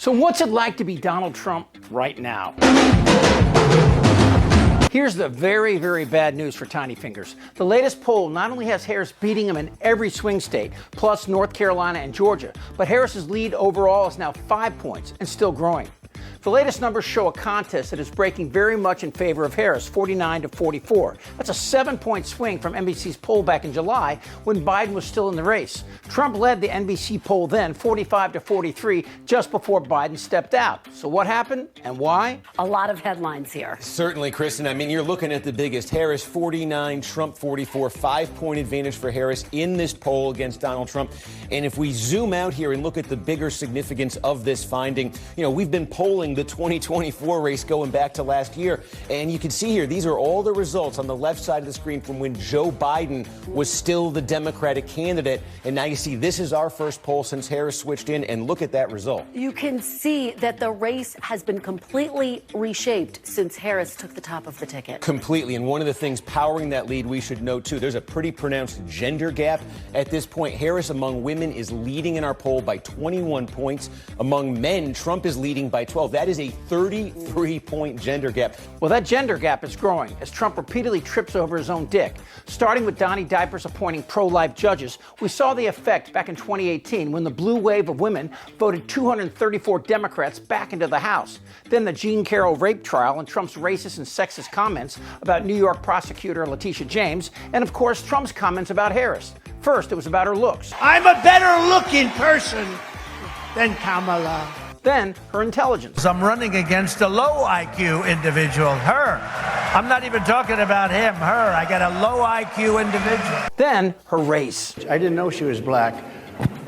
So what's it like to be Donald Trump right now? Here's the very, very bad news for Tiny Fingers. The latest poll not only has Harris beating him in every swing state, plus North Carolina and Georgia, but Harris's lead overall is now 5 points and still growing. The latest numbers show a contest that is breaking very much in favor of Harris, 49 to 44. That's a 7-point swing from NBC's poll back in July when Biden was still in the race. Trump led the NBC poll then, 45 to 43, just before Biden stepped out. So what happened and why? A lot of headlines here. Certainly, Kristen. I mean, you're looking at the biggest. Harris 49, Trump 44, 5-point advantage for Harris in this poll against Donald Trump. And if we zoom out here and look at the bigger significance of this finding, we've been polling the 2024 race going back to last year. And you can see here, these are all the results on the left side of the screen from when Joe Biden was still the Democratic candidate. And now you see this is our first poll since Harris switched in, and look at that result. You can see that the race has been completely reshaped since Harris took the top of the ticket. Completely. And one of the things powering that lead we should note, too, there's a pretty pronounced gender gap at this point. Harris among women is leading in our poll by 21 points. Among men, Trump is leading by 12. That is a 33-point gender gap. Well, that gender gap is growing as Trump repeatedly trips over his own dick. Starting with Donnie Diapers appointing pro-life judges, we saw the effect back in 2018 when the blue wave of women voted 234 Democrats back into the House. Then the Jean Carroll rape trial and Trump's racist and sexist comments about New York prosecutor Letitia James, and of course Trump's comments about Harris. First, it was about her looks. I'm a better looking person than Kamala. Then, her intelligence. I'm running against a low IQ individual, her. I'm not even talking about him, her. I got a low IQ individual. Then, her race. I didn't know she was black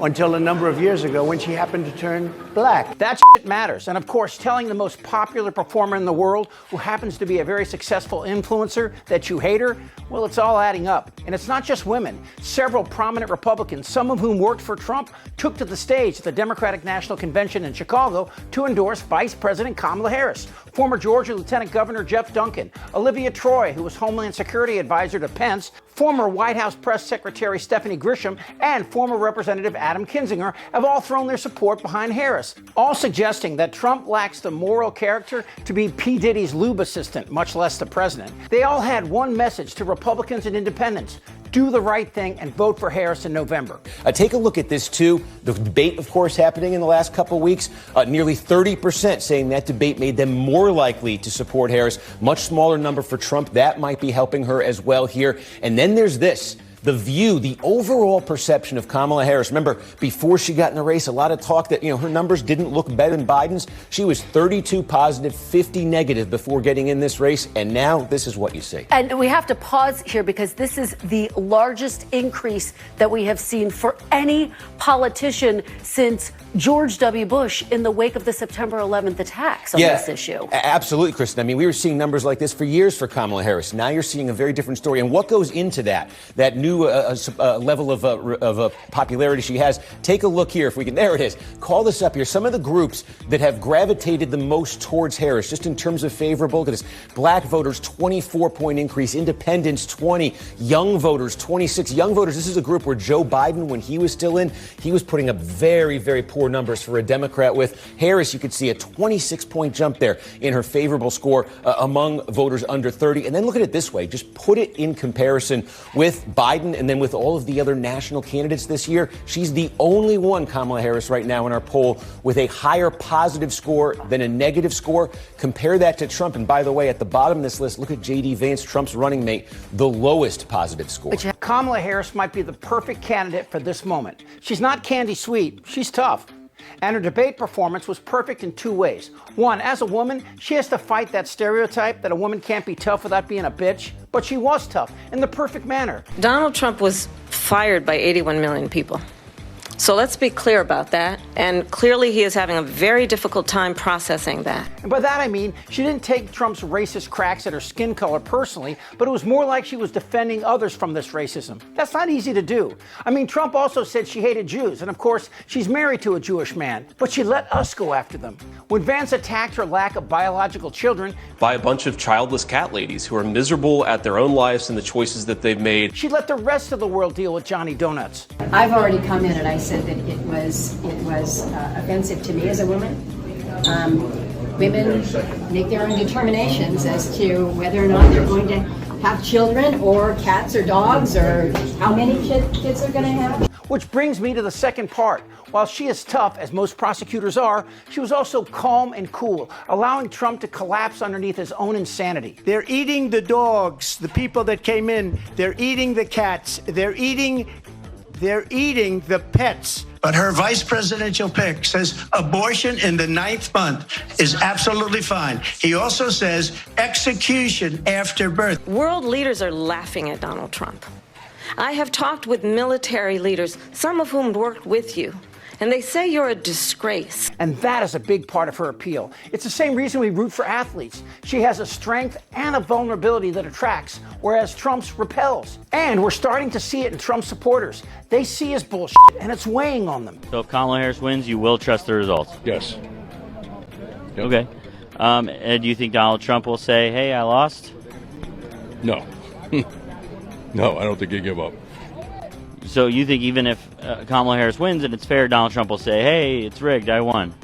until a number of years ago when she happened to turn black. That shit matters. And of course, telling the most popular performer in the world, who happens to be a very successful influencer, that you hate her, well, it's all adding up. And it's not just women. Several prominent Republicans, some of whom worked for Trump, took to the stage at the Democratic National Convention in Chicago to endorse Vice President Kamala Harris. Former Georgia Lieutenant Governor Jeff Duncan, Olivia Troy, who was Homeland Security Advisor to Pence, former White House Press Secretary Stephanie Grisham, and former Representative Adam Kinzinger have all thrown their support behind Harris, all suggesting that Trump lacks the moral character to be P. Diddy's lube assistant, much less the president. They all had one message to Republicans and independents: do the right thing and vote for Harris in November. Take a look at this, too. The debate, of course, happening in the last couple of weeks. Nearly 30% saying that debate made them more likely to support Harris. Much smaller number for Trump. That might be helping her as well here. And then there's this. The view, the overall perception of Kamala Harris. Remember, before she got in the race, a lot of talk that, her numbers didn't look better than Biden's. She was 32 positive, 50 negative before getting in this race. And now this is what you see. And we have to pause here because this is the largest increase that we have seen for any politician since George W. Bush in the wake of the September 11th attacks on this issue. Absolutely, Kristen. I mean, we were seeing numbers like this for years for Kamala Harris. Now you're seeing a very different story. And what goes into that new level of popularity she has? Take a look here. If we can, there it is. Call this up here. Some of the groups that have gravitated the most towards Harris, just in terms of favorable, look at this. Black voters, 24-point increase. Independents, 20. Young voters, 26. Young voters, this is a group where Joe Biden, when he was still in, he was putting up very, very poor numbers for a Democrat. With Harris, you could see a 26-point jump there in her favorable score among voters under 30. And then look at it this way. Just put it in comparison with Biden and then with all of the other national candidates this year. She's the only one, Kamala Harris, right now in our poll with a higher positive score than a negative score. Compare that to Trump. And by the way, at the bottom of this list, look at J.D. Vance, Trump's running mate, the lowest positive score. Kamala Harris might be the perfect candidate for this moment. She's not candy sweet. She's tough. And her debate performance was perfect in two ways. One, as a woman, she has to fight that stereotype that a woman can't be tough without being a bitch. But she was tough in the perfect manner. Donald Trump was fired by 81 million people. So let's be clear about that. And clearly he is having a very difficult time processing that. And by that I mean, she didn't take Trump's racist cracks at her skin color personally, but it was more like she was defending others from this racism. That's not easy to do. I mean, Trump also said she hated Jews, and of course, she's married to a Jewish man, but she let us go after them. When Vance attacked her lack of biological children by a bunch of childless cat ladies who are miserable at their own lives and the choices that they've made, she let the rest of the world deal with Johnny Donuts. I've already come in and I said that it was offensive to me as a woman. women make their own determinations as to whether or not they're going to have children or cats or dogs or how many kids they're going to have. Which brings me to the second part. While she is tough, as most prosecutors are, she was also calm and cool, allowing Trump to collapse underneath his own insanity. They're eating the dogs, the people that came in. They're eating the cats. They're eating the pets. But her vice presidential pick says abortion in the 9th month is absolutely fine. He also says execution after birth. World leaders are laughing at Donald Trump. I have talked with military leaders, some of whom worked with you, and they say you're a disgrace. And that is a big part of her appeal. It's the same reason we root for athletes. She has a strength and a vulnerability that attracts, whereas Trump's repels. And we're starting to see it in Trump supporters. They see his bullshit, and it's weighing on them. So if Kamala Harris wins, you will trust the results? Yes. Yep. Okay. And do you think Donald Trump will say, hey, I lost? No. No, I don't think he'll give up. So you think even if Kamala Harris wins and it's fair, Donald Trump will say, hey, it's rigged, I won?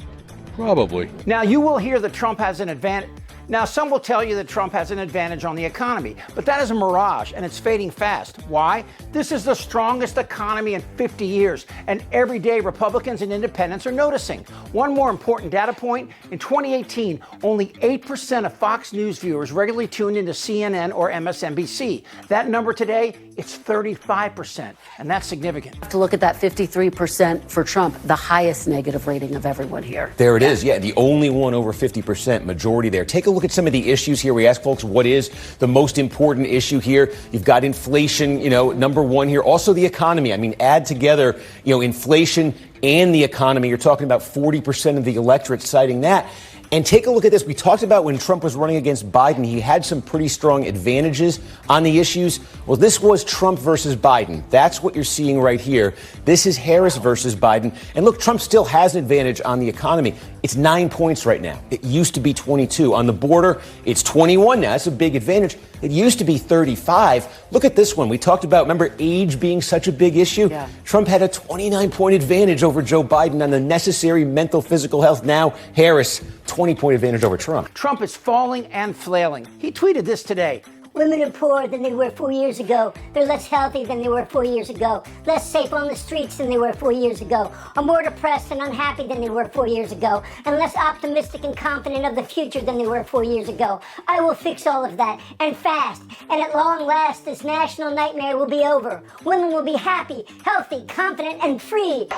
Probably. Now, you will hear that Trump has an advantage. Now, some will tell you that Trump has an advantage on the economy, but that is a mirage, and it's fading fast. Why? This is the strongest economy in 50 years, and every day Republicans and independents are noticing. One more important data point, in 2018, only 8% of Fox News viewers regularly tuned into CNN or MSNBC. That number today, it's 35%, and that's significant. To look at that 53% for Trump, the highest negative rating of everyone here. There it is. Yeah, the only one over 50%, majority there. Take a look at some of the issues here. We ask folks, what is the most important issue here? You've got inflation, number one here. Also the economy. I mean, add together, inflation and the economy. You're talking about 40% of the electorate citing that. And take a look at this. We talked about when Trump was running against Biden, he had some pretty strong advantages on the issues. Well, this was Trump versus Biden. That's what you're seeing right here. This is Harris versus Biden. And look, Trump still has an advantage on the economy. It's 9 points right now. It used to be 22. On the border, it's 21 now. That's a big advantage. It used to be 35. Look at this one. We talked about, remember, age being such a big issue? Yeah. Trump had a 29-point advantage over Joe Biden on the necessary mental, physical health. Now, Harris, 20-point advantage over Trump. Trump is falling and flailing. He tweeted this today. Women are poorer than they were 4 years ago. They're less healthy than they were 4 years ago. Less safe on the streets than they were 4 years ago. Are more depressed and unhappy than they were 4 years ago. And less optimistic and confident of the future than they were 4 years ago. I will fix all of that, and fast. And at long last, this national nightmare will be over. Women will be happy, healthy, confident, and free.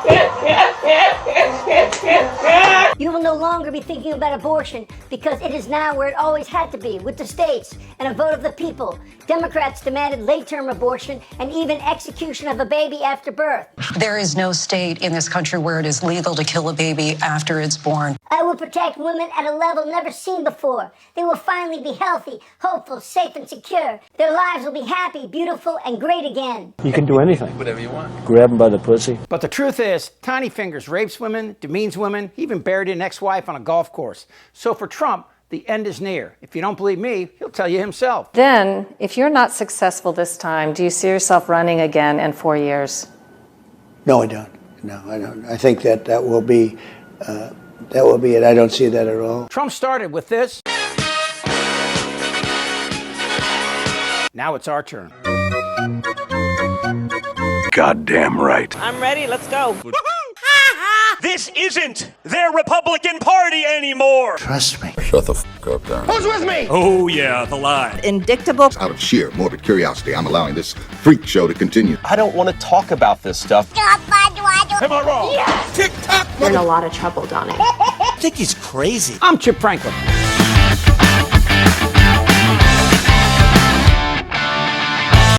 You will no longer be thinking about abortion because it is now where it always had to be, with the states and a vote of the people. Democrats demanded late-term abortion and even execution of a baby after birth. There is no state in this country where it is legal to kill a baby after it's born. I will protect women at a level never seen before. They will finally be healthy, hopeful, safe, and secure. Their lives will be happy, beautiful, and great again. You can do anything. Whatever you want. Grab them by the pussy. But the truth is, Tiny Fingers rapes women, demeans women, he even buried an ex-wife on a golf course. So for Trump, the end is near. If you don't believe me, he'll tell you himself. Then, if you're not successful this time, do you see yourself running again in 4 years? No, I don't. No, I don't. I think that will be it. I don't see that at all. Trump started with this. Now it's our turn. Goddamn right. I'm ready. Let's go. This isn't their Republican Party anymore. Trust me. Shut the fuck up, Darren. Who's with me? Oh, yeah, the lie. Indictable. Out of sheer morbid curiosity, I'm allowing this freak show to continue. I don't want to talk about this stuff. Am I wrong? Yes! Tick-tock! You're in a lot of trouble, Donnie. I think he's crazy. I'm Chip Franklin.